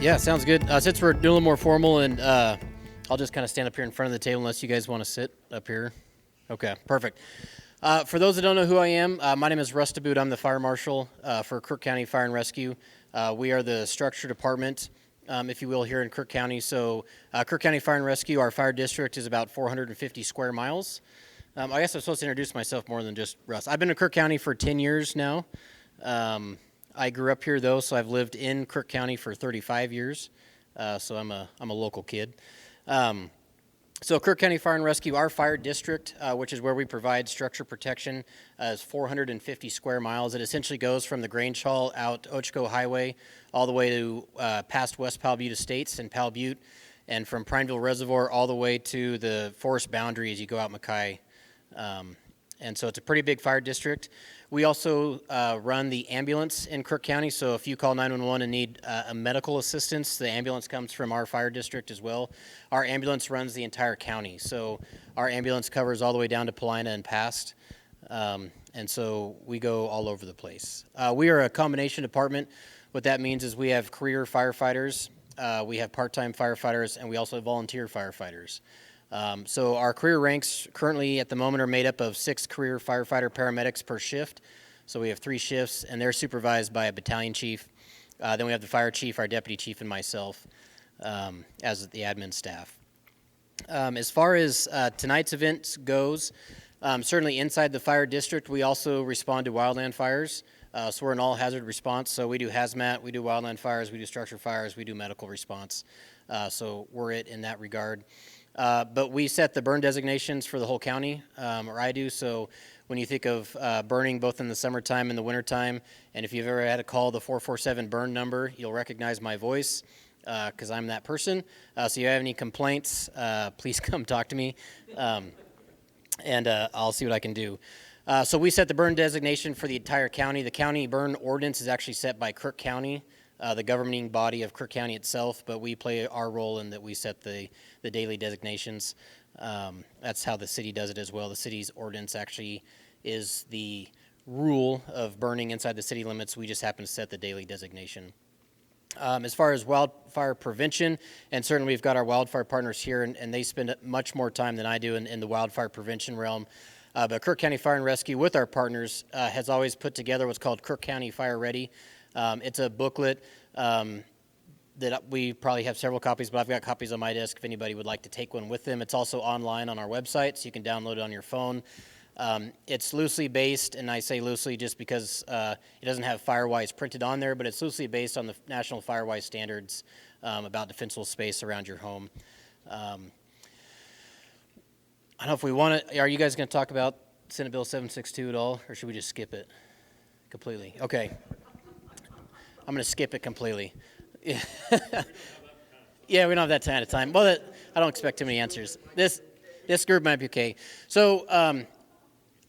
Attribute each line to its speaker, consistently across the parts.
Speaker 1: Yeah, sounds good. Since we're doing a little more formal, and I'll just kind of stand up here in front of the table unless you guys want to sit up here. Okay, perfect. For those that don't know who I am, my name is Russ DeBoodt. I'm the fire marshal for Crook County Fire and Rescue. We are the structure department, if you will, here in Crook County. So Crook County Fire and Rescue, our fire district is about 450 square miles. I guess I'm supposed to introduce myself more than just Russ. I've been in Crook County for 10 years now. I grew up here though, so I've lived in Crook County for 35 years. So I'm a local kid. So Crook County Fire and Rescue, our fire district, which is where we provide structure protection, is 450 square miles. It essentially goes from the Grange Hall out Ochco Highway all the way to past West Powell Butte Estates and Powell Butte, and from Prineville Reservoir all the way to the forest boundary as you go out Mackay. And so it's a pretty big fire district. We also run the ambulance in Crook County, so if you call 911 and need a medical assistance, the ambulance comes from our fire district as well. Our ambulance runs the entire county, so our ambulance covers all the way down to Paulina and past, and so we go all over the place. We are a combination department. What that means is we have career firefighters, we have part-time firefighters, and we also have volunteer firefighters. So our career ranks currently at the moment are made up of 6 career firefighter paramedics per shift. So we have 3 shifts, and they're supervised by a battalion chief. Then we have the fire chief, our deputy chief, and myself as the admin staff. As far as tonight's event goes, certainly inside the fire district, we also respond to wildland fires. So we're an all-hazard response. So we do hazmat, we do wildland fires, we do structure fires, we do medical response. So we're it in that regard. But we set the burn designations for the whole county, or I do. So when you think of burning both in the summertime and the wintertime, and if you've ever had to call the 447 burn number, you'll recognize my voice because I'm that person. So if you have any complaints, please come talk to me, and I'll see what I can do. So we set the burn designation for the entire county. The county burn ordinance is actually set by Crook County, the governing body of Crook County itself, but we play our role in that we set the daily designations. That's how the city does it as well. The city's ordinance actually is the rule of burning inside the city limits. We just happen to set the daily designation. As far as wildfire prevention, and certainly we've got our wildfire partners here, and they spend much more time than I do in the wildfire prevention realm. But Crook County Fire and Rescue, with our partners, has always put together what's called Crook County Fire Ready. It's a booklet that we probably have several copies, but I've got copies on my desk if anybody would like to take one with them. It's also online on our website, so you can download it on your phone. It's loosely based, and I say loosely just because it doesn't have Firewise printed on there, but it's loosely based on the National Firewise standards about defensible space around your home. I don't know if we want to, are you guys going to talk about Senate Bill 762 at all, or should we just skip it completely? Okay. I'm going to skip it completely. Yeah, we don't have that kind of time. Well, I don't expect too many answers. This group might be okay. So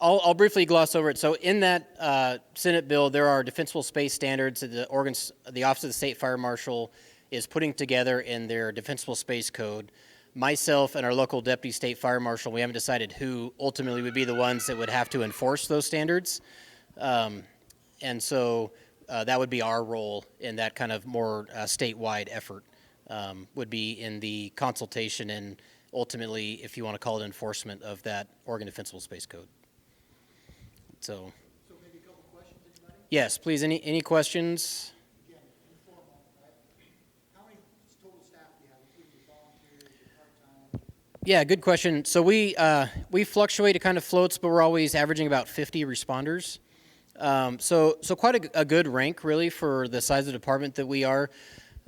Speaker 1: I'll briefly gloss over it. So in that Senate bill, there are defensible space standards that the Office of the State Fire Marshal is putting together in their defensible space code. Myself and our local deputy state fire marshal, we haven't decided who ultimately would be the ones that would have to enforce those standards. And so that would be our role in that kind of more statewide effort, would be in the consultation and ultimately, if you want to call it enforcement of that Oregon Defensible Space Code. So
Speaker 2: maybe a couple questions, anybody?
Speaker 1: Yes, please, any questions?
Speaker 2: Again, informal, right? How many total staff do you have, including your volunteers, your part-time?
Speaker 1: Yeah, good question. So we fluctuate, it kind of floats, but we're always averaging about 50 responders. So quite a good rank, really, for the size of the department that we are.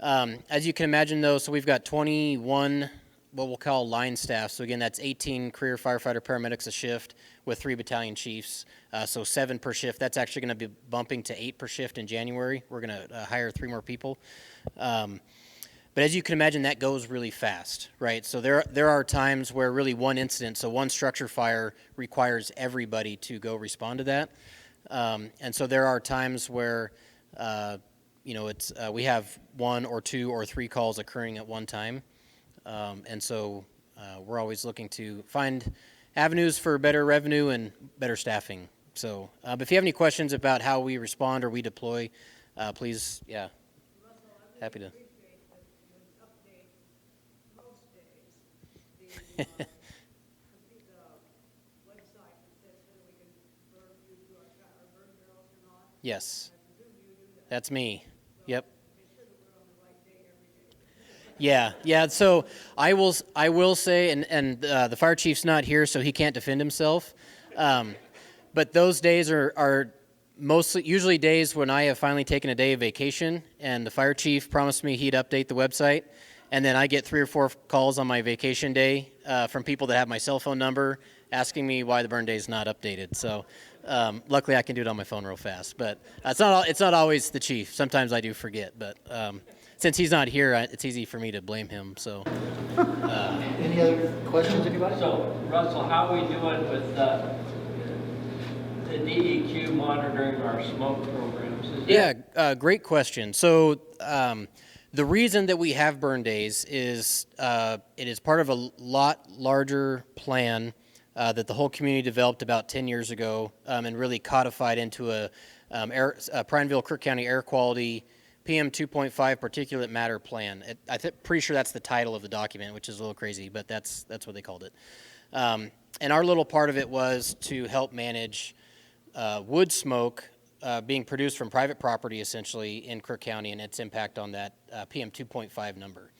Speaker 1: As you can imagine, though, so we've got 21 what we'll call line staff. So again, that's 18 career firefighter paramedics a shift with 3 battalion chiefs. So 7 per shift. That's actually going to be bumping to 8 per shift in January. We're going to hire 3 more people. But as you can imagine, that goes really fast, right? So there are times where really one incident, so one structure fire requires everybody to go respond to that. And so there are times where, it's we have 1 or 2 or 3 calls occurring at one time. And so we're always looking to find avenues for better revenue and better staffing. So but if you have any questions about how we respond or we deploy, please, yeah, happy to. Yes, that's me. Yep. Yeah, yeah. So I will say, and the fire chief's not here, so he can't defend himself. But those days are mostly usually days when I have finally taken a day of vacation, and the fire chief promised me he'd update the website, and then I get 3 or 4 calls on my vacation day from people that have my cell phone number asking me why the burn day is not updated. So luckily I can do it on my phone real fast. But it's not always the chief. Sometimes I do forget, but. Since he's not here, it's easy for me to blame him. So,
Speaker 2: Any other questions, anybody?
Speaker 3: So, Russell, how are we doing with the DEQ monitoring our smoke programs?
Speaker 1: great question. So, the reason that we have burn days is it is part of a lot larger plan that the whole community developed about 10 years ago and really codified into a Prineville, Crook County air quality PM 2.5 particulate matter plan. Pretty sure that's the title of the document, which is a little crazy, but that's what they called it. And our little part of it was to help manage wood smoke being produced from private property, essentially, in Crook County and its impact on that PM 2.5 number.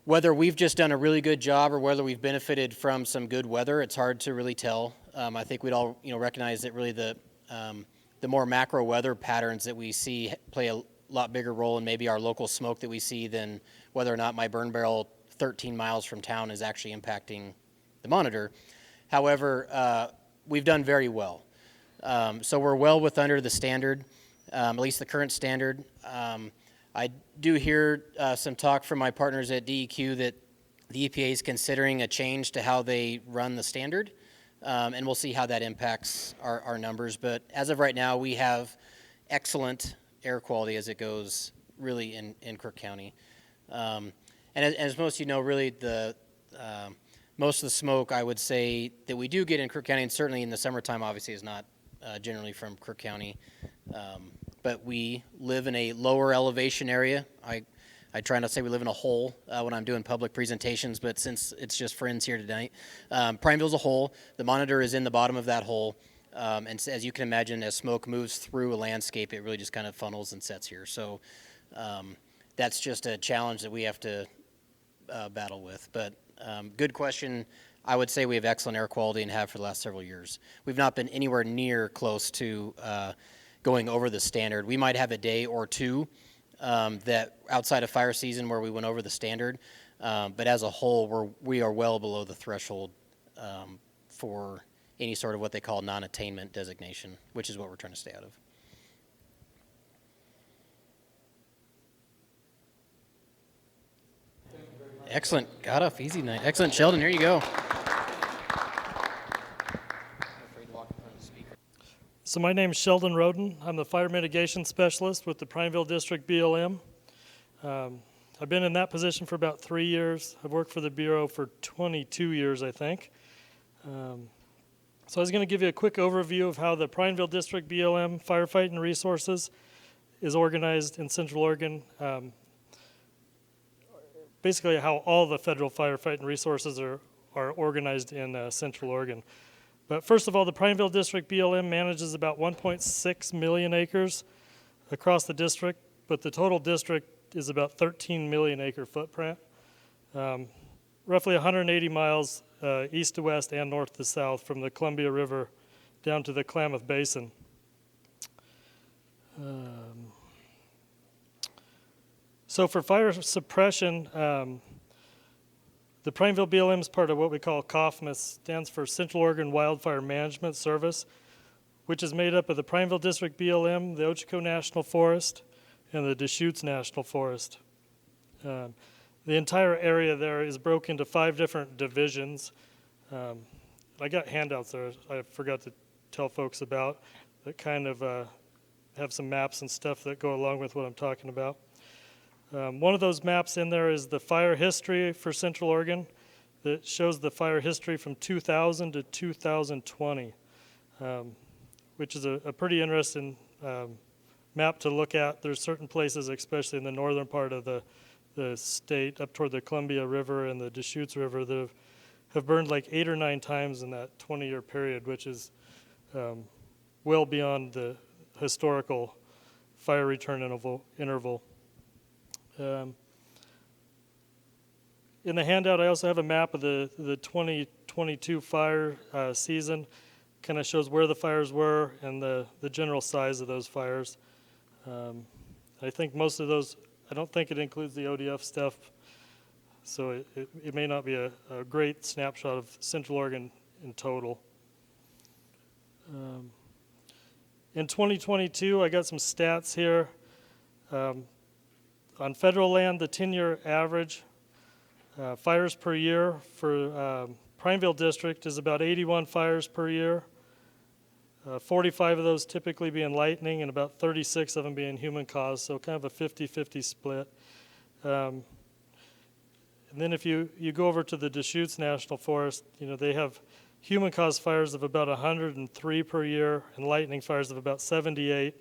Speaker 1: Whether we've just done a really good job or whether we've benefited from some good weather, it's hard to really tell. I think we'd all recognize that really the more macro weather patterns that we see play a lot bigger role in maybe our local smoke that we see than whether or not my burn barrel 13 miles from town is actually impacting the monitor. However, we've done very well. So we're well under the standard, at least the current standard. I do hear some talk from my partners at DEQ that the EPA is considering a change to how they run the standard. And we'll see how that impacts our numbers. But as of right now, we have excellent air quality as it goes really in Crook County. And as most of you know, really most of the smoke I would say that we do get in Crook County, and certainly in the summertime obviously is not generally from Crook County. But we live in a lower elevation area. I try not to say we live in a hole when I'm doing public presentations, but since it's just friends here tonight, Prineville's a hole. The monitor is in the bottom of that hole. And as you can imagine, as smoke moves through a landscape, it really just kind of funnels and sets here. So that's just a challenge that we have to battle with. But good question. I would say we have excellent air quality and have for the last several years. We've not been anywhere near close to going over the standard. We might have a day or two that outside of fire season where we went over the standard, but as a whole, we are well below the threshold for any sort of what they call non-attainment designation, which is what we're trying to stay out of. Excellent. Got off easy night. Excellent, Sheldon. Here you go.
Speaker 4: So my name is Sheldon Roden. I'm the Fire Mitigation Specialist with the Prineville District BLM. I've been in that position for about 3 years. I've worked for the Bureau for 22 years, I think. So I was going to give you a quick overview of how the Prineville District BLM Firefighting Resources is organized in Central Oregon. Basically how all the federal firefighting resources are organized in Central Oregon. But first of all, the Prineville District BLM manages about 1.6 million acres across the district, but the total district is about 13 million acre footprint. Roughly 180 miles east to west and north to south from the Columbia River down to the Klamath Basin. So for fire suppression, the Prineville BLM is part of what we call COFMAS, stands for Central Oregon Wildfire Management Service, which is made up of the Prineville District BLM, the Ochiko National Forest, and the Deschutes National Forest. The entire area there is broken into 5 different divisions. I got handouts there I forgot to tell folks about that kind of have some maps and stuff that go along with what I'm talking about. One of those maps in there is the fire history for Central Oregon that shows the fire history from 2000 to 2020, which is a pretty interesting map to look at. There's certain places, especially in the northern part of the the state up toward the Columbia River and the Deschutes River that have burned like 8 or 9 times in that 20-year period, which is well beyond the historical fire return interval. In the handout, I also have a map of the 2022 fire season. Kind of shows where the fires were and the general size of those fires. I think most of those, I don't think it includes the ODF stuff, so it may not be a great snapshot of Central Oregon in total. In 2022, I got some stats here. On federal land, the 10-year average fires per year for Prineville District is about 81 fires per year. 45 of those typically being lightning and about 36 of them being human caused, so kind of a 50-50 split. And then if you go over to the Deschutes National Forest, they have human caused fires of about 103 per year and lightning fires of about 78.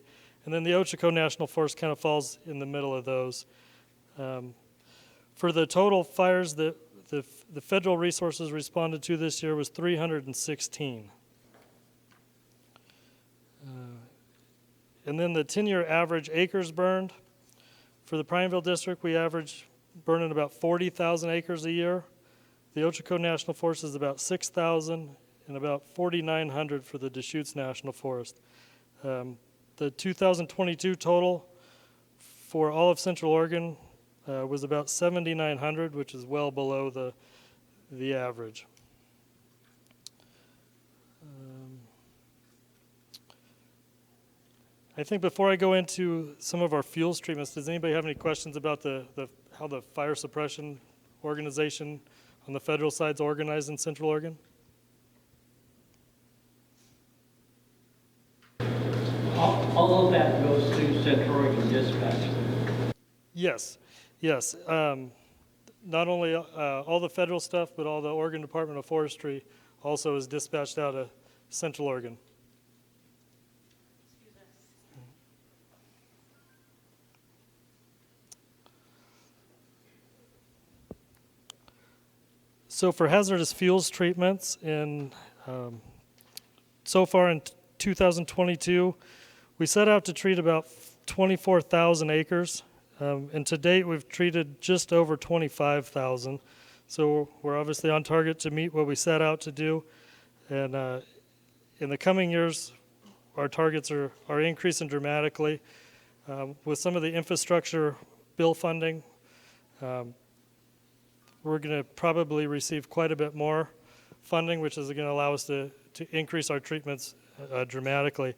Speaker 4: And then the Ochoco National Forest kind of falls in the middle of those. For the total fires that the federal resources responded to this year was 316. And then the 10-year average acres burned. For the Prineville District, we average burning about 40,000 acres a year. The Ochoco National Forest is about 6,000 and about 4,900 for the Deschutes National Forest. The 2022 total for all of Central Oregon was about 7,900, which is well below the average. I think before I go into some of our fuels treatments, does anybody have any questions about how the fire suppression organization on the federal side is organized in Central Oregon?
Speaker 3: All of that goes through Central Oregon Dispatch.
Speaker 4: Yes. Not only all the federal stuff, but all the Oregon Department of Forestry also is dispatched out of Central Oregon. So for hazardous fuels treatments, so far in 2022, we set out to treat about 24,000 acres. And to date, we've treated just over 25,000. So we're obviously on target to meet what we set out to do. And in the coming years, our targets are increasing dramatically. With some of the infrastructure bill funding, we're going to probably receive quite a bit more funding, which is going to allow us to increase our treatments dramatically.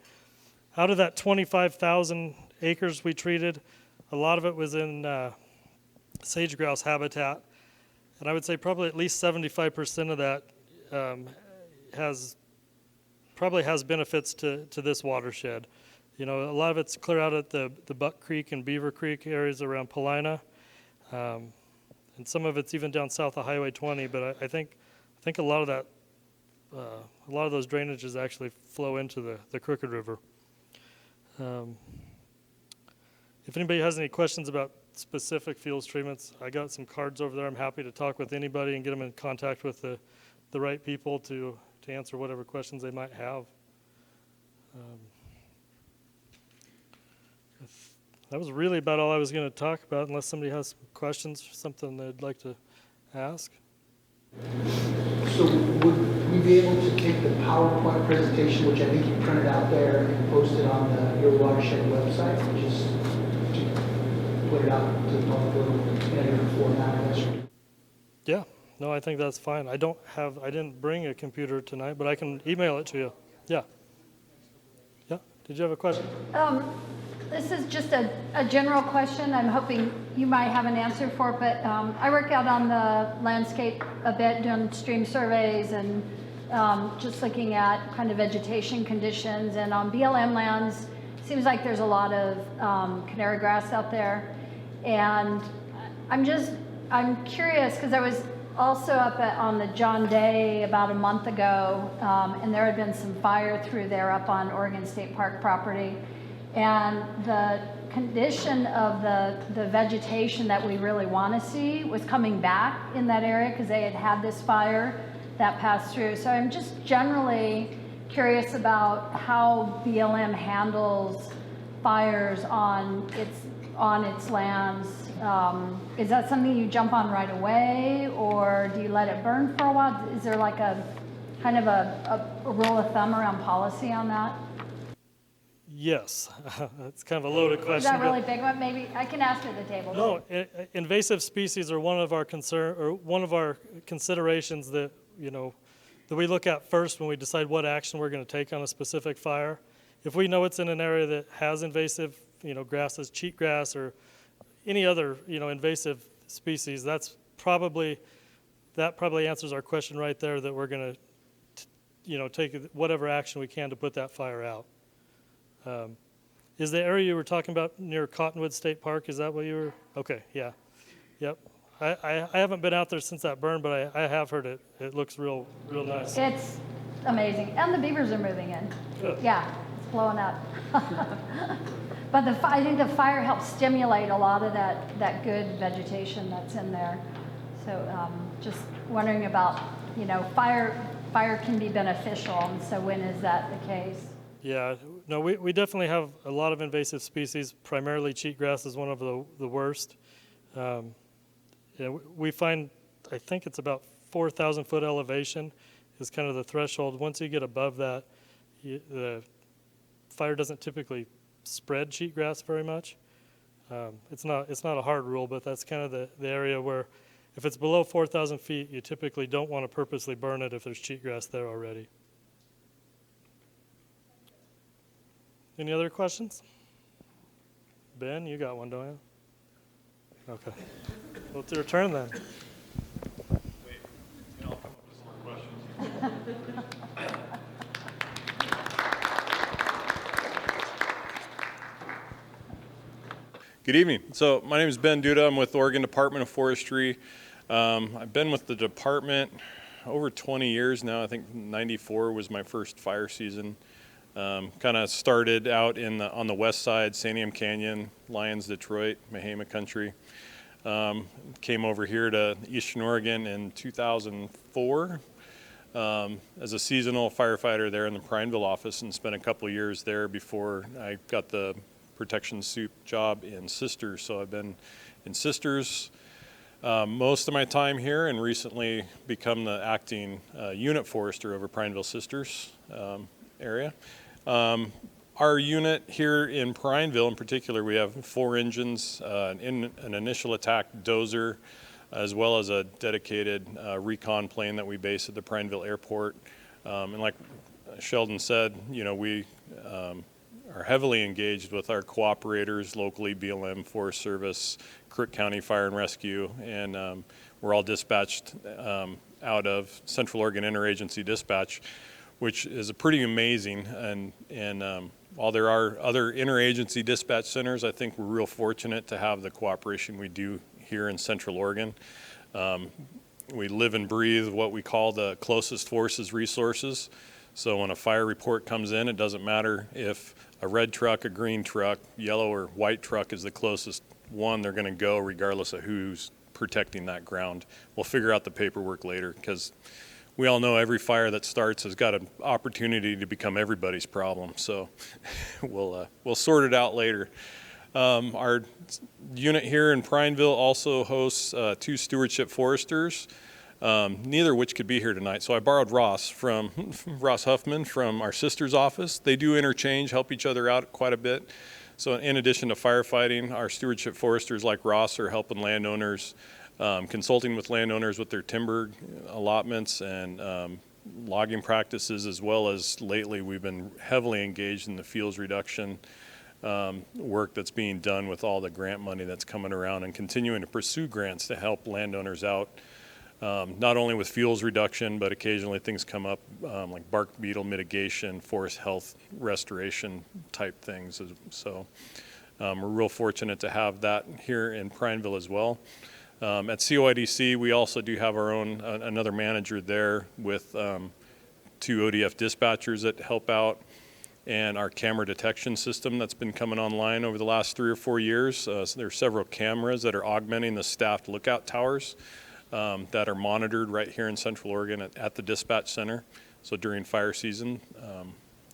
Speaker 4: Out of that 25,000 acres we treated, a lot of it was in sage grouse habitat. And I would say probably at least 75% of that probably has benefits to this watershed. A lot of it's clear out at the Buck Creek and Beaver Creek areas around Paulina. And some of it's even down south of Highway 20, but I think a lot of that, a lot of those drainages actually flow into the Crooked River. If anybody has any questions about specific fuels treatments, I got some cards over there. I'm happy to talk with anybody and get them in contact with the right people to answer whatever questions they might have. That was really about all I was going to talk about, unless somebody has some questions or something they'd like to ask.
Speaker 2: So would we be able to take the PowerPoint presentation, which I think you printed out there, and post it on your Watershed website, and just to put it out to the public in a different format?
Speaker 4: Yeah, no, I think that's fine. I didn't bring a computer tonight, but I can email it to you. Yeah. Did you have a question?
Speaker 5: This is just a general question. I'm hoping you might have an answer for it, but I work out on the landscape a bit, doing stream surveys and just looking at kind of vegetation conditions. And on BLM lands, it seems like there's a lot of canary grass out there. And I'm curious, because I was also up on the John Day about a month ago, and there had been some fire through there up on Oregon State Park property. And the condition of the vegetation that we really want to see was coming back in that area because they had had this fire that passed through. So I'm just generally curious about how BLM handles fires on its lands. Is that something you jump on right away, or do you let it burn for a while? Is there like a kind of a rule of thumb around policy on that?
Speaker 4: Yes, it's kind of a loaded question.
Speaker 5: Is that
Speaker 4: but-
Speaker 5: really big one? Maybe I can ask at the table.
Speaker 4: No, invasive species are one of our considerations that that we look at first when we decide what action we're going to take on a specific fire. If we know it's in an area that has invasive, grasses, cheatgrass, or any other, invasive species, that probably answers our question right there. That we're going to, take whatever action we can to put that fire out. Is the area you were talking about near Cottonwood State Park? Is that what you were? Okay, yeah, yep. I haven't been out there since that burn, but I have heard it. It looks real nice.
Speaker 5: It's amazing, and the beavers are moving in.
Speaker 4: Good.
Speaker 5: Yeah, it's blowing up. But I think the fire helps stimulate a lot of that good vegetation that's in there. So just wondering about, fire can be beneficial, and so when is that the case?
Speaker 4: Yeah, no, we definitely have a lot of invasive species. Primarily cheatgrass is one of the worst. We find, I think it's about 4,000 foot elevation is kind of the threshold. Once you get above that, the fire doesn't typically spread cheatgrass very much. It's not a hard rule, but that's kind of the area where if it's below 4,000 feet, you typically don't want to purposely burn it if there's cheatgrass there already. Any other questions? Ben, you got one, don't you? Okay. Well, it's your turn then.
Speaker 6: I'll come up with some more questions. Good evening. So my name is Ben Duda. I'm with Oregon Department of Forestry. I've been with the department over 20 years now. I think 94 was my first fire season. Kind of started out on the west side, Santiam Canyon, Lyons, Detroit, Mahama country. Came over here to Eastern Oregon in 2004 as a seasonal firefighter there in the Prineville office, and spent a couple of years there before I got the protection suit job in Sisters. So I've been in Sisters most of my time here, and recently become the acting unit forester over Prineville Sisters area. Our unit here in Prineville in particular, we have 4 engines, an initial attack dozer, as well as a dedicated recon plane that we base at the Prineville Airport. And like Sheldon said, we are heavily engaged with our cooperators locally, BLM, Forest Service, Crook County Fire and Rescue, and we're all dispatched out of Central Oregon Interagency Dispatch, which is pretty amazing. And while there are other interagency dispatch centers, I think we're real fortunate to have the cooperation we do here in Central Oregon. We live and breathe what we call the closest forces resources. So when a fire report comes in, it doesn't matter if a red truck, a green truck, yellow or white truck is the closest one, they're gonna go regardless of who's protecting that ground. We'll figure out the paperwork later, because we all know every fire that starts has got an opportunity to become everybody's problem. So we'll sort it out later. Our unit here in Prineville also hosts 2 stewardship foresters, neither of which could be here tonight. So I borrowed Ross Huffman from our sister's office. They do interchange, help each other out quite a bit. So in addition to firefighting, our stewardship foresters like Ross are helping landowners, consulting with landowners with their timber allotments and logging practices, as well as lately we've been heavily engaged in the fuels reduction work that's being done with all the grant money that's coming around, and continuing to pursue grants to help landowners out, not only with fuels reduction, but occasionally things come up like bark beetle mitigation, forest health restoration type things. So we're real fortunate to have that here in Prineville as well. At COIDC, we also do have our own, another manager there with 2 ODF dispatchers that help out. and our camera detection system that's been coming online over the last 3 or 4 years. So there are several cameras that are augmenting the staffed lookout towers that are monitored right here in Central Oregon at the dispatch center, so during fire season.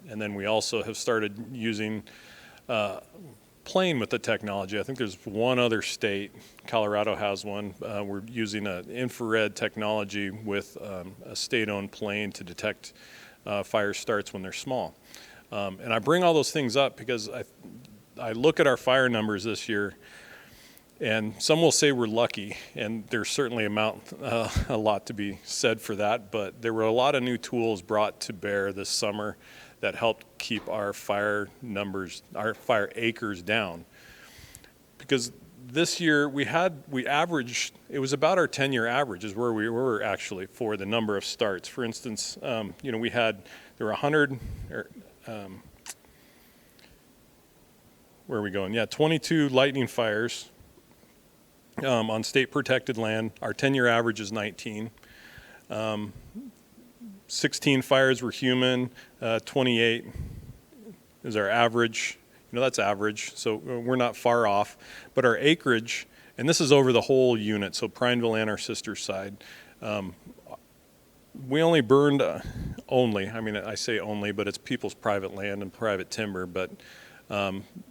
Speaker 6: And then we also have started using, playing with the technology. I think there's one other state, Colorado has one. We're using an infrared technology with a state-owned plane to detect fire starts when they're small. And I bring all those things up because I look at our fire numbers this year, and some will say we're lucky, and there's certainly a lot to be said for that, but there were a lot of new tools brought to bear this summer that helped keep our fire numbers, our fire acres down. Because this year we averaged, it was about our 10-year average is where we were actually for the number of starts. For instance, there were 100, where are we going? Yeah, 22 lightning fires on state protected land. Our 10-year average is 19. 16 fires were human, 28 is our average. That's average, so we're not far off. But our acreage, and this is over the whole unit, so Prineville and our sister side, we only burned I say only, but it's people's private land and private timber, but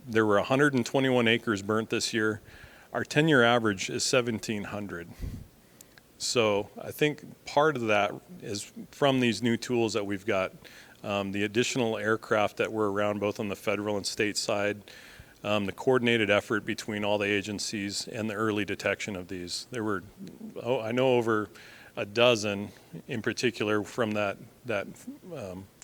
Speaker 6: there were 121 acres burnt this year. Our 10-year average is 1,700. So I think part of that is from these new tools that we've got, the additional aircraft that were around both on the federal and state side, the coordinated effort between all the agencies, and the early detection of these. There were, I know over a dozen in particular from that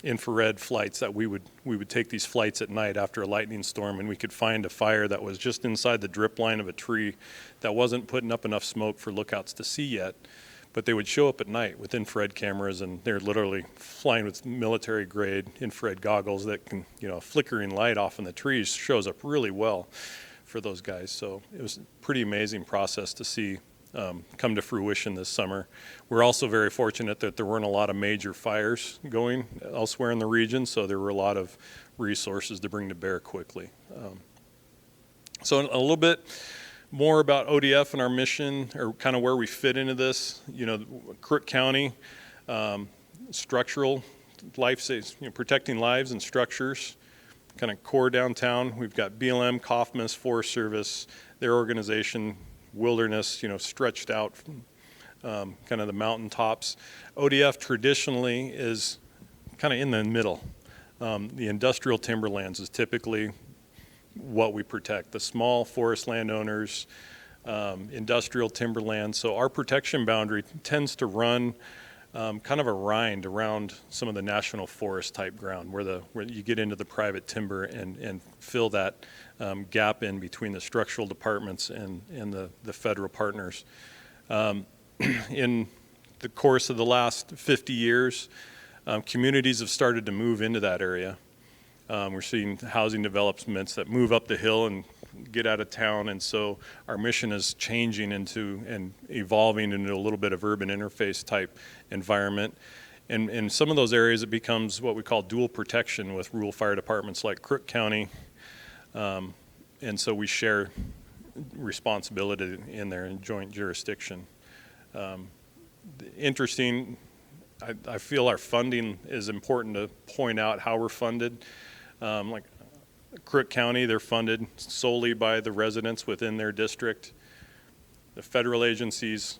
Speaker 6: infrared flights that we would take these flights at night after a lightning storm, and we could find a fire that was just inside the drip line of a tree that wasn't putting up enough smoke for lookouts to see yet, but they would show up at night with infrared cameras, and they're literally flying with military grade infrared goggles that can, a flickering light off in the trees shows up really well for those guys. So it was a pretty amazing process to see come to fruition this summer. We're also very fortunate that there weren't a lot of major fires going elsewhere in the region, so there were a lot of resources to bring to bear quickly. So a little bit more about ODF and our mission, or kind of where we fit into this. Crook County, structural life, protecting lives and structures, kind of core downtown. We've got BLM, COFMIS, Forest Service, their organization, wilderness, stretched out kind of the mountaintops. ODF traditionally is kind of in the middle. The industrial timberlands is typically what we protect. The small forest landowners, industrial timberlands. So our protection boundary tends to run kind of a rind around some of the national forest type ground where you get into the private timber and fill that gap in between the structural departments and the federal partners. In the course of the last 50 years, communities have started to move into that area. We're seeing housing developments that move up the hill and get out of town, and so our mission is changing into and evolving into a little bit of urban interface type environment. And in some of those areas, it becomes what we call dual protection with rural fire departments like Crook County, and so we share responsibility in there in joint jurisdiction. Interesting, I feel our funding is important to point out how we're funded. Like Crook County, they're funded solely by the residents within their district. The federal agencies,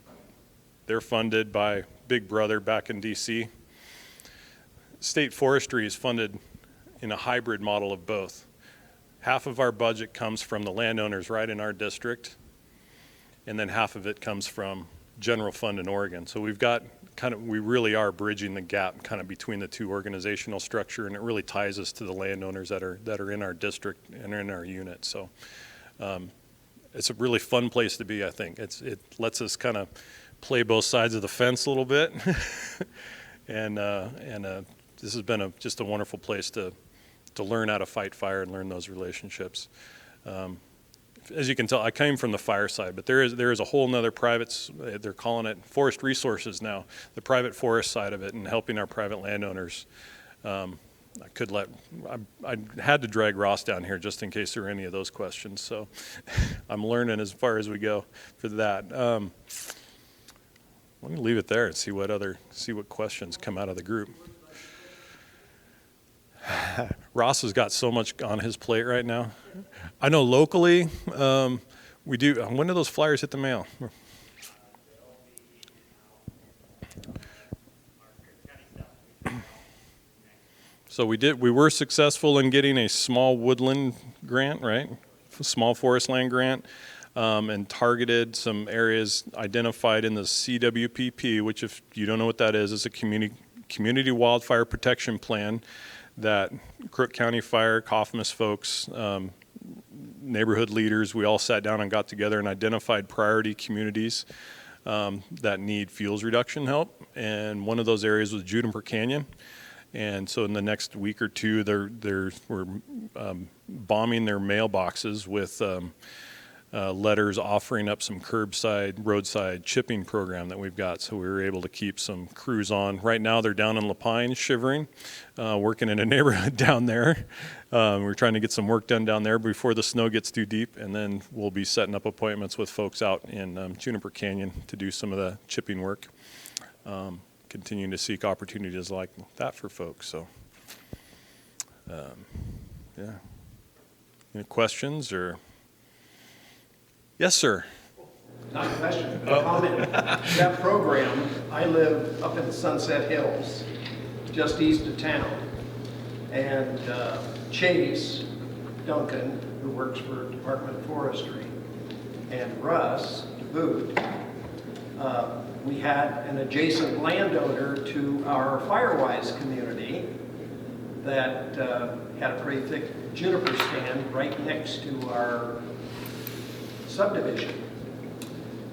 Speaker 6: they're funded by Big Brother back in DC. State Forestry is funded in a hybrid model of both. Half of our budget comes from the landowners right in our district, and then half of it comes from general fund in Oregon. So we've got we really are bridging the gap kind of between the two organizational structure, and it really ties us to the landowners that are in our district and in our unit. So it's a really fun place to be, I think. It lets us kind of play both sides of the fence a little bit. and this has been just a wonderful place to learn how to fight fire and learn those relationships. As you can tell, I came from the fire side, but there is a whole nother private, they're calling it forest resources now, the private forest side of it, and helping our private landowners I had to drag Ross down here just in case there were any of those questions. So I'm learning as far as we go for that. Let me leave it there and see what questions come out of the group. Ross has got so much on his plate right now. I know locally, we do. When do those flyers hit the mail? So we were successful in getting a small woodland grant, right? Small forest land grant, and targeted some areas identified in the CWPP, which, if you don't know what that is a community wildfire protection plan that Crook County Fire, Kaufmas folks, neighborhood leaders, we all sat down and got together and identified priority communities that need fuels reduction help. And one of those areas was Juniper Canyon. And so in the next week or two, we're bombing their mailboxes with letters offering up some curbside, roadside chipping program that we've got. So we were able to keep some crews on. Right now they're down in La Pine shivering, working in a neighborhood down there. We're trying to get some work done down there before the snow gets too deep. And then we'll be setting up appointments with folks out in Juniper Canyon to do some of the chipping work. Continuing to seek opportunities like that for folks. So, yeah. Any questions or? Yes, sir.
Speaker 7: Not a question, but a comment. That program, I live up in Sunset Hills, just east of town. And Chase Duncan, who works for Department of Forestry, and Russ, DeBoodt, we had an adjacent landowner to our Firewise community that had a pretty thick juniper stand right next to our subdivision.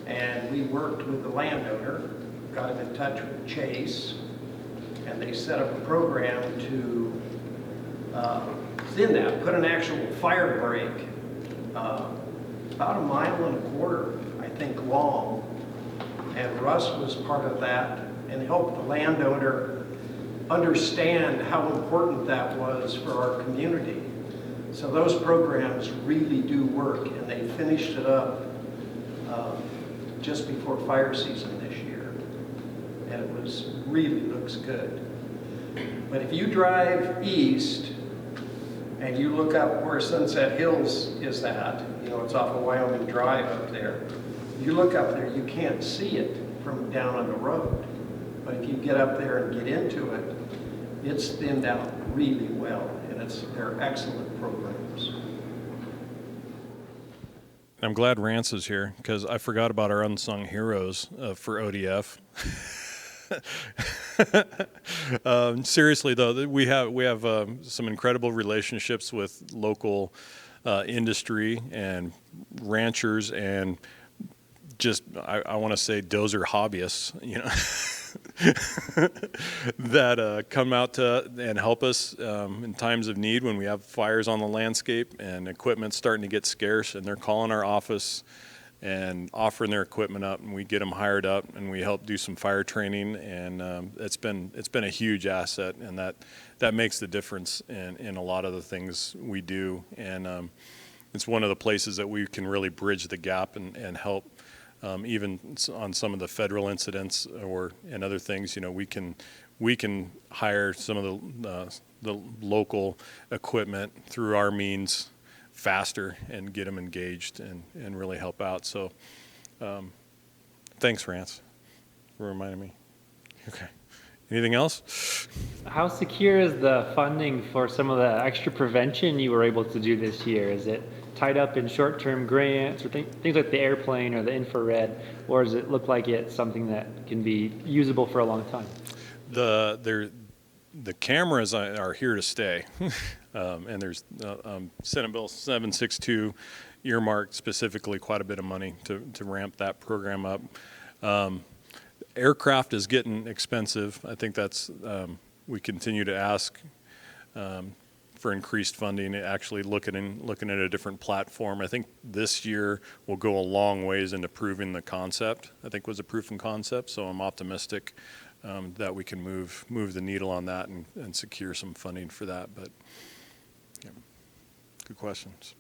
Speaker 7: And we worked with the landowner, got him in touch with Chase, and they set up a program to thin that, put an actual fire break about 1.25 miles, I think, long. And Russ was part of that and helped the landowner understand how important that was for our community. So those programs really do work, and they finished it up just before fire season this year. And it really looks good. But if you drive east and you look up where Sunset Hills is at, it's off of Wyoming Drive up there. You look up there, you can't see it from down on the road. But if you get up there and get into it, it's thinned out really well, and they're excellent programs.
Speaker 6: I'm glad Rance is here because I forgot about our unsung heroes for ODF. Seriously though, we have some incredible relationships with local industry and ranchers and just I want to say dozer hobbyists, that come out to and help us in times of need when we have fires on the landscape and equipment's starting to get scarce, and they're calling our office and offering their equipment up, and we get them hired up and we help do some fire training, and it's been a huge asset, and that makes the difference in a lot of the things we do, and it's one of the places that we can really bridge the gap and help. Even on some of the federal incidents and other things, we can hire some of the local equipment through our means faster and get them engaged and really help out. So, thanks, Rance, for reminding me. Okay. Anything else?
Speaker 8: How secure is the funding for some of the extra prevention you were able to do this year? Is it tied up in short-term grants or things like the airplane or the infrared, or does it look like it's something that can be usable for a long time?
Speaker 6: The cameras are here to stay, and there's Senate Bill 762 earmarked specifically quite a bit of money to ramp that program up. Aircraft is getting expensive. I think that's we continue to ask for increased funding, actually looking at a different platform. I think this year will go a long ways into proving the concept. I think was a proof of concept, so I'm optimistic that we can move the needle on that and secure some funding for that. But yeah, good questions.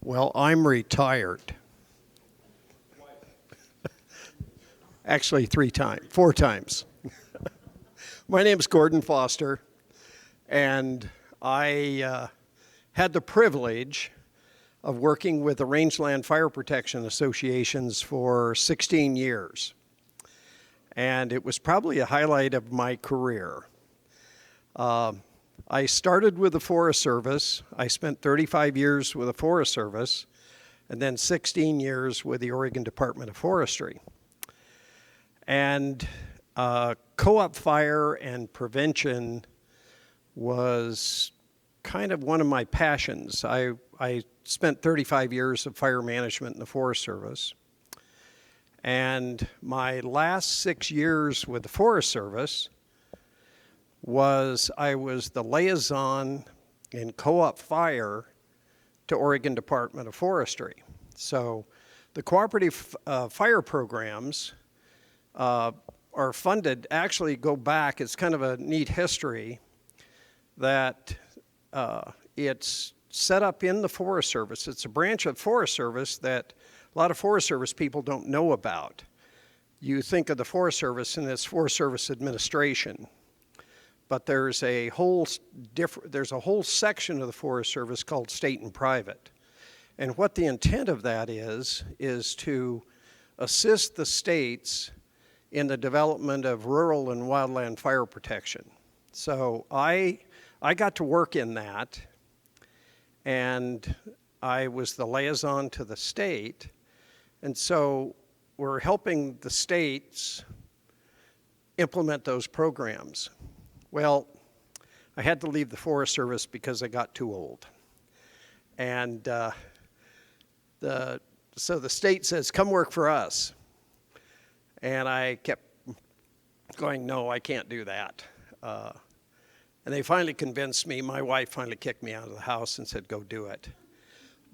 Speaker 9: Well, I'm retired. Actually, 4 times. My name is Gordon Foster, and I had the privilege of working with the Rangeland Fire Protection Associations for 16 years. And it was probably a highlight of my career. I started with the Forest Service. I spent 35 years with the Forest Service, and then 16 years with the Oregon Department of Forestry. And co-op fire and prevention was kind of one of my passions. I spent 35 years of fire management in the Forest Service. And my last 6 years with the Forest Service I was the liaison in co-op fire to Oregon Department of Forestry. So the cooperative fire programs are funded, actually go back, it's kind of a neat history, that it's set up in the Forest Service. It's a branch of Forest Service that a lot of Forest Service people don't know about. You think of the Forest Service and its Forest Service Administration. But there's a whole section of the Forest Service called State and Private. And what the intent of that is to assist the states in the development of rural and wildland fire protection. So I got to work in that, and I was the liaison to the state. And so we're helping the states implement those programs. Well, I had to leave the Forest Service because I got too old. And so the state says, come work for us. And I kept going, no, I can't do that. And they finally convinced me. My wife finally kicked me out of the house and said, go do it.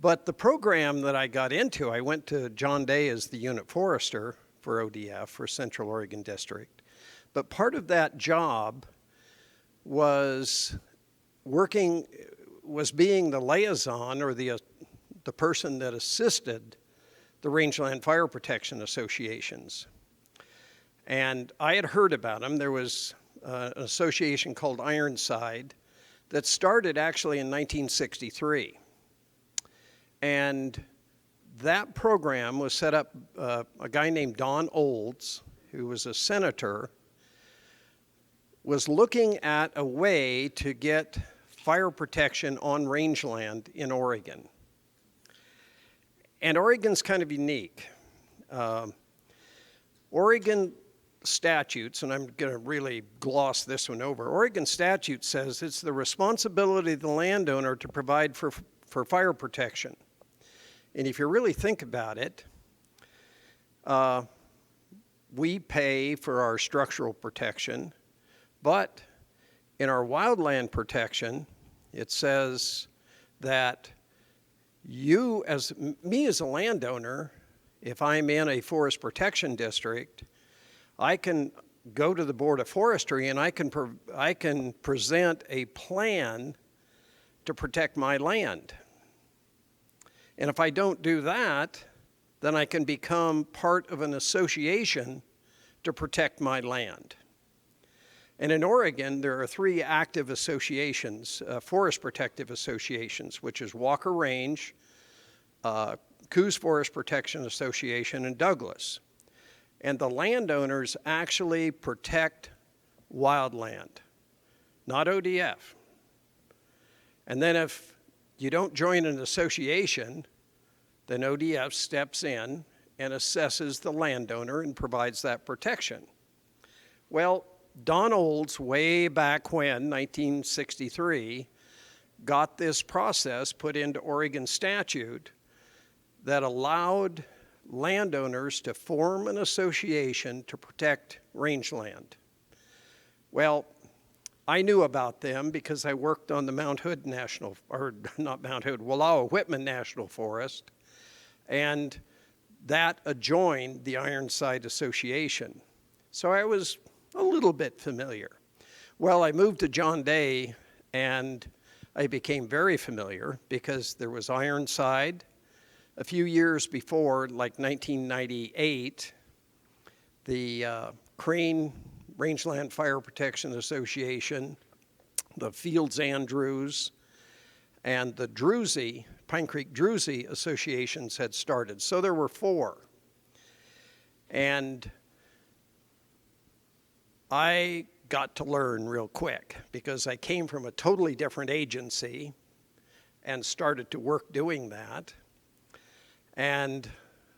Speaker 9: But the program that I got into, I went to John Day as the unit forester for ODF, for Central Oregon District. But part of that job was being the liaison, or the person that assisted the Rangeland Fire Protection Associations. And I had heard about them. There was an association called Ironside that started actually in 1963. And that program was set up, a guy named Don Olds, who was a senator, was looking at a way to get fire protection on rangeland in Oregon. And Oregon's kind of unique. Oregon statutes, and I'm going to really gloss this one over, Oregon statute says it's the responsibility of the landowner to provide for fire protection. And if you really think about it, we pay for our structural protection, but in our wildland protection, it says that me as a landowner, if I'm in a forest protection district, I can go to the Board of Forestry and I can present a plan to protect my land. And if I don't do that, then I can become part of an association to protect my land. And in Oregon, there are 3 active associations, forest protective associations, which is Walker Range, Coos Forest Protection Association, and Douglas. And the landowners actually protect wildland, not ODF. And then if you don't join an association, then ODF steps in and assesses the landowner and provides that protection. Well, Don Olds, way back when, 1963, got this process put into Oregon statute that allowed landowners to form an association to protect rangeland. Well, I knew about them because I worked on the Mount Hood National, or not Mount Hood, Wallowa-Whitman National Forest, and that adjoined the Ironside Association. So I was a little bit familiar. Well, I moved to John Day, and I became very familiar because there was Ironside. A few years before, like 1998, the Crane Rangeland Fire Protection Association, the Fields Andrews, and the Druzy, Pine Creek Druzy associations had started. So there were 4. And I got to learn real quick because I came from a totally different agency and started to work doing that. And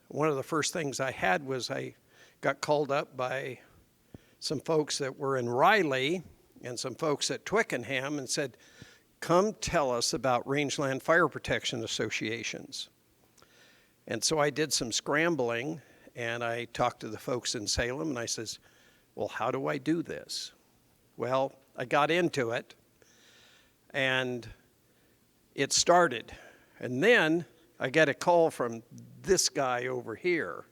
Speaker 9: one of the first things I had was I got called up by some folks that were in Riley and some folks at Twickenham and said, come tell us about Rangeland Fire Protection Associations. And so I did some scrambling, and I talked to the folks in Salem, and I says, well, how do I do this? Well, I got into it, and it started. And then I get a call from this guy over here,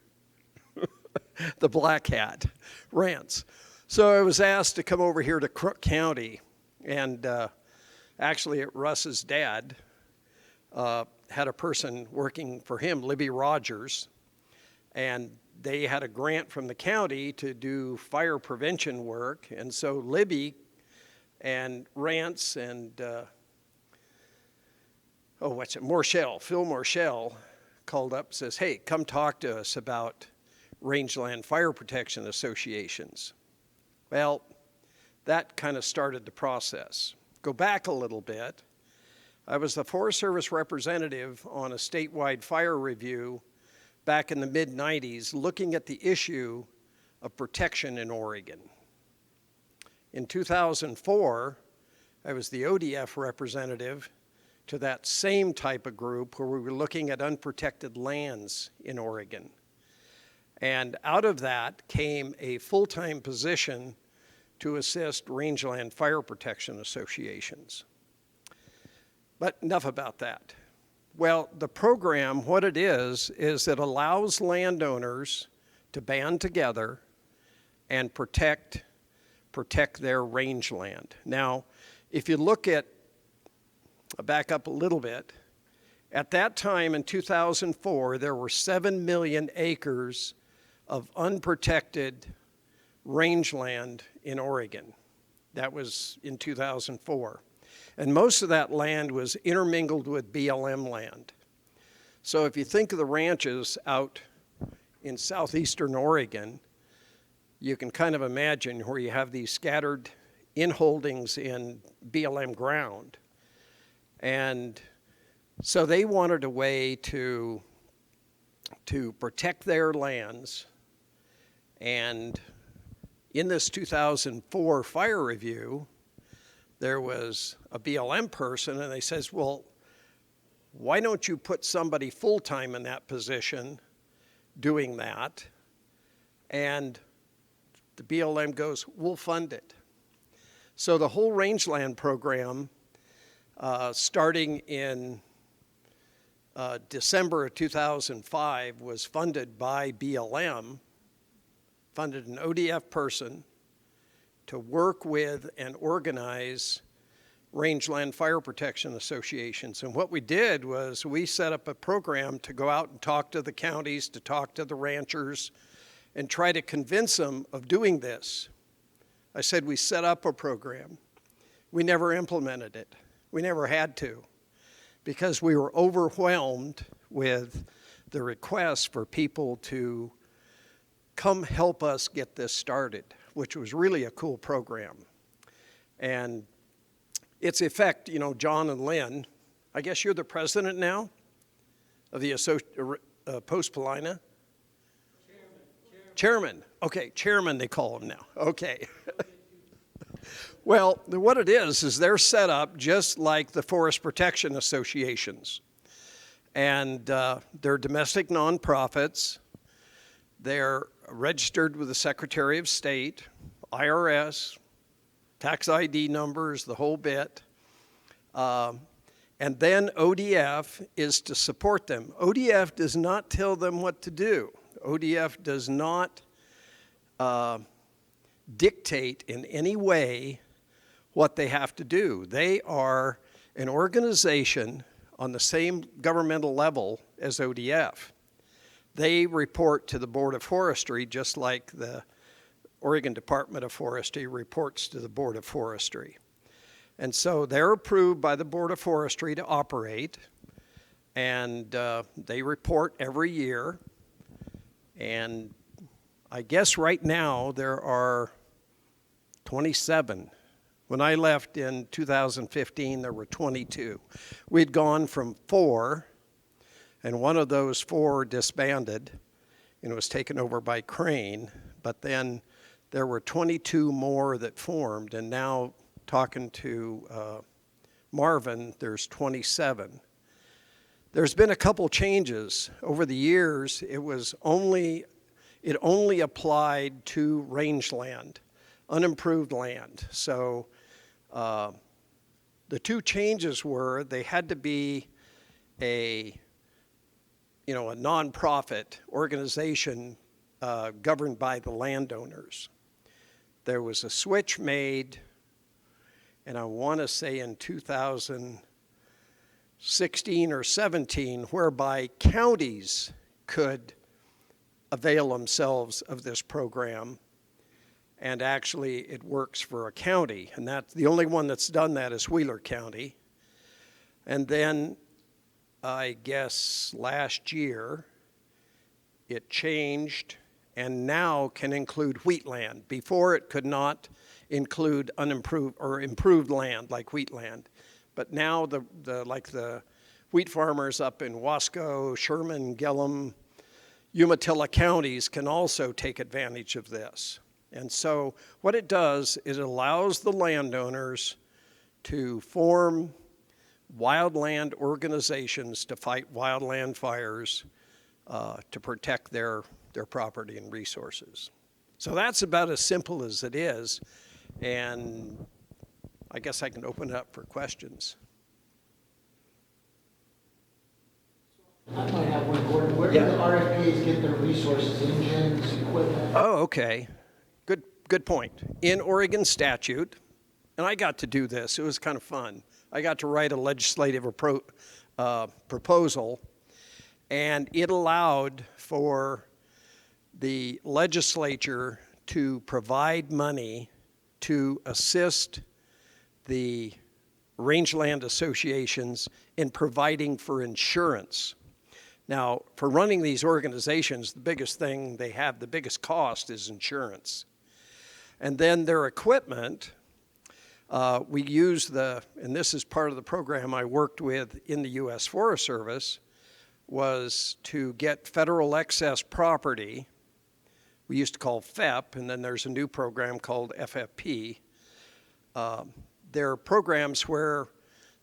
Speaker 9: the black hat, Rance. So I was asked to come over here to Crook County, and actually Russ's dad had a person working for him, Libby Rogers, and they had a grant from the county to do fire prevention work, and so Libby and Rance and Phil Morshell called up and says, hey, come talk to us about Rangeland Fire Protection Associations. Well, that kind of started the process. Go back a little bit. I was the Forest Service representative on a statewide fire review back in the mid-90s looking at the issue of protection in Oregon. In 2004, I was the ODF representative to that same type of group where we were looking at unprotected lands in Oregon. And out of that came a full-time position to assist rangeland fire protection associations. But enough about that. Well, the program, what it is it allows landowners to band together and protect their rangeland. Now, if you look at, back up a little bit, at that time in 2004, there were 7 million acres of unprotected rangeland in Oregon. That was in 2004. And most of that land was intermingled with BLM land. So if you think of the ranches out in southeastern Oregon, you can kind of imagine where you have these scattered inholdings in BLM ground. And so they wanted a way to protect their lands. And in this 2004 fire review, there was a BLM person, and they says, well, why don't you put somebody full-time in that position doing that? And the BLM goes, we'll fund it. So the whole rangeland program, starting in December of 2005, was funded by BLM, funded an ODF person to work with and organize rangeland fire protection associations. And what we did was we set up a program to go out and talk to the counties, to talk to the ranchers, and try to convince them of doing this. I said we set up a program. We never implemented it. We never had to, because we were overwhelmed with the requests for people to come help us get this started, which was really a cool program. And its effect, you know, John and Lynn, I guess you're the president now of the Post Paulina? Chairman. Okay, chairman they call him now. Okay. Well, what it is they're set up just like the forest protection associations. And they're domestic nonprofits. They're registered with the Secretary of State, IRS, tax ID numbers, the whole bit. And then ODF is to support them. ODF does not tell them what to do. ODF does not dictate in any way what they have to do. They are an organization on the same governmental level as ODF. They report to the Board of Forestry just like the Oregon Department of Forestry reports to the Board of Forestry. And so they're approved by the Board of Forestry to operate, and they report every year. And I guess right now there are 27. When I left in 2015, there were 22. We'd gone from 4, and one of those 4 disbanded and was taken over by Crane, but then there were 22 more that formed, and now talking to Marvin, there's 27. There's been a couple changes. Over the years, it only applied to rangeland, unimproved land. So the 2 changes were they had to be a nonprofit organization governed by the landowners. There was a switch made, and I want to say in 2016 or 17, whereby counties could avail themselves of this program. And actually, it works for a county. And that's the only one that's done that is Wheeler County. And then, I guess last year, it changed and now can include wheatland. Before, it could not include unimproved or improved land like wheatland. But now the wheat farmers up in Wasco, Sherman, Gillum, Umatilla counties can also take advantage of this. And so what it does is it allows the landowners to form wildland organizations to fight wildland fires to protect their property and resources. So that's about as simple as it is. And I guess I can open it up for questions.
Speaker 2: I might have one, Gordon. Where do the RFPs get their resources, engines, equipment?
Speaker 9: Oh, okay. Good point. In Oregon statute, and I got to do this. It was kind of fun. I got to write a legislative proposal, and it allowed for the legislature to provide money to assist the rangeland associations in providing for insurance. Now, for running these organizations, the biggest thing they have, the biggest cost is insurance. And then their equipment, we use and this is part of the program I worked with in the U.S. Forest Service, was to get federal excess property. We used to call FEP, and then there's a new program called FFP. There are programs where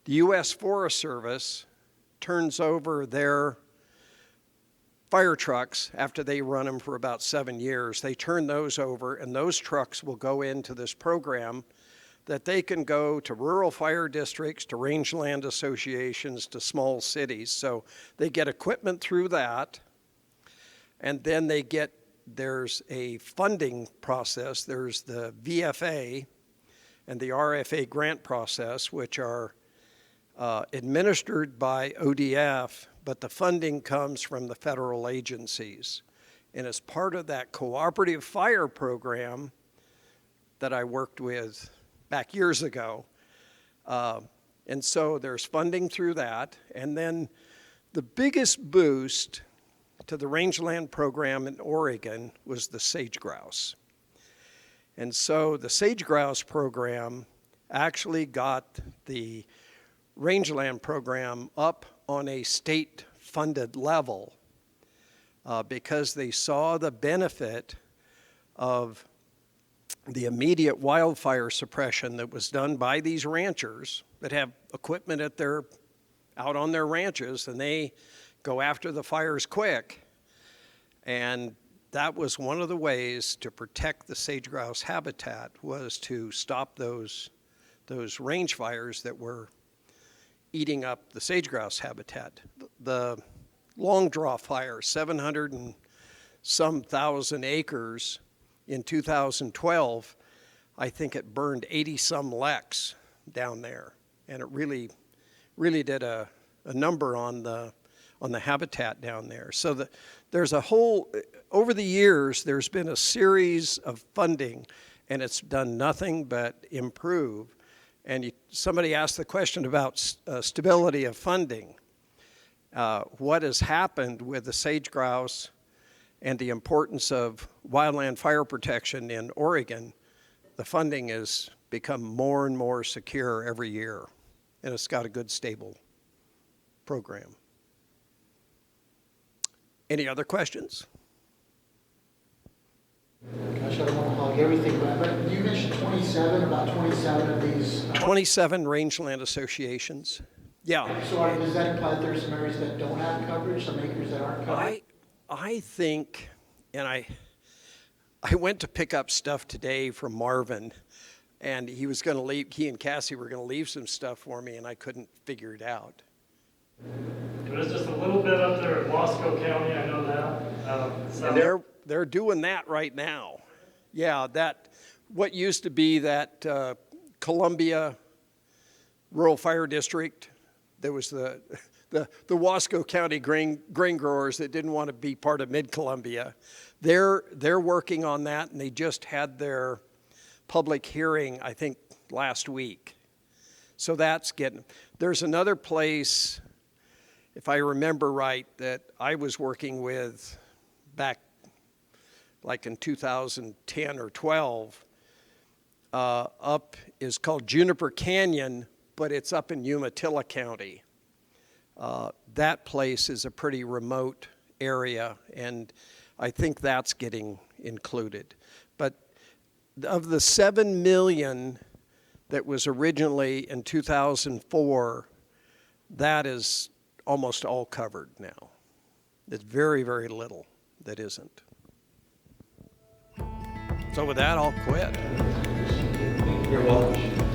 Speaker 9: the U.S. Forest Service turns over their fire trucks after they run them for about 7 years. They turn those over, and those trucks will go into this program that they can go to rural fire districts, to rangeland associations, to small cities. So they get equipment through that, and then there's a funding process. There's the VFA and the RFA grant process, which are administered by ODF, but the funding comes from the federal agencies. And as part of that cooperative fire program that I worked with back years ago, and so there's funding through that. And then the biggest boost to the rangeland program in Oregon was the sage grouse. And so the sage grouse program actually got the rangeland program up on a state-funded level because they saw the benefit of the immediate wildfire suppression that was done by these ranchers that have equipment out on their ranches, and they go after the fires quick. And that was one of the ways to protect the sage-grouse habitat, was to stop those range fires that were eating up the sage-grouse habitat. The long draw fire, 700 and some thousand acres in 2012, I think it burned 80 some leks down there, and it really did a number on the habitat down there. So there's a whole, over the years, there's been a series of funding, and it's done nothing but improve. And somebody asked the question about stability of funding. What has happened with the sage-grouse and the importance of wildland fire protection in Oregon, the funding has become more and more secure every year, and it's got a good, stable program. Any other questions?
Speaker 2: Gosh, I don't want to hog everything, but you mentioned 27, about 27 of these.
Speaker 9: 27 rangeland associations. Yeah.
Speaker 2: So does that imply that there's some areas that don't have coverage, some acres that aren't covered?
Speaker 9: I think, and I went to pick up stuff today from Marvin, and he and Cassie were going to leave some stuff for me, and I couldn't figure it out.
Speaker 4: There's just a little bit up there in Wasco County, I know that.
Speaker 9: And they're doing that right now. Yeah, what used to be that Columbia Rural Fire District, there was the Wasco County grain growers that didn't want to be part of Mid-Columbia. They're working on that, and they just had their public hearing, I think, last week. So there's another place, if I remember right, that I was working with back like in 2010 or 12, up is called Juniper Canyon, but it's up in Umatilla County. That place is a pretty remote area, and I think that's getting included. But of the 7 million that was originally in 2004, that is almost all covered now. There's very, very little that isn't. So with that, I'll quit.
Speaker 7: You're welcome.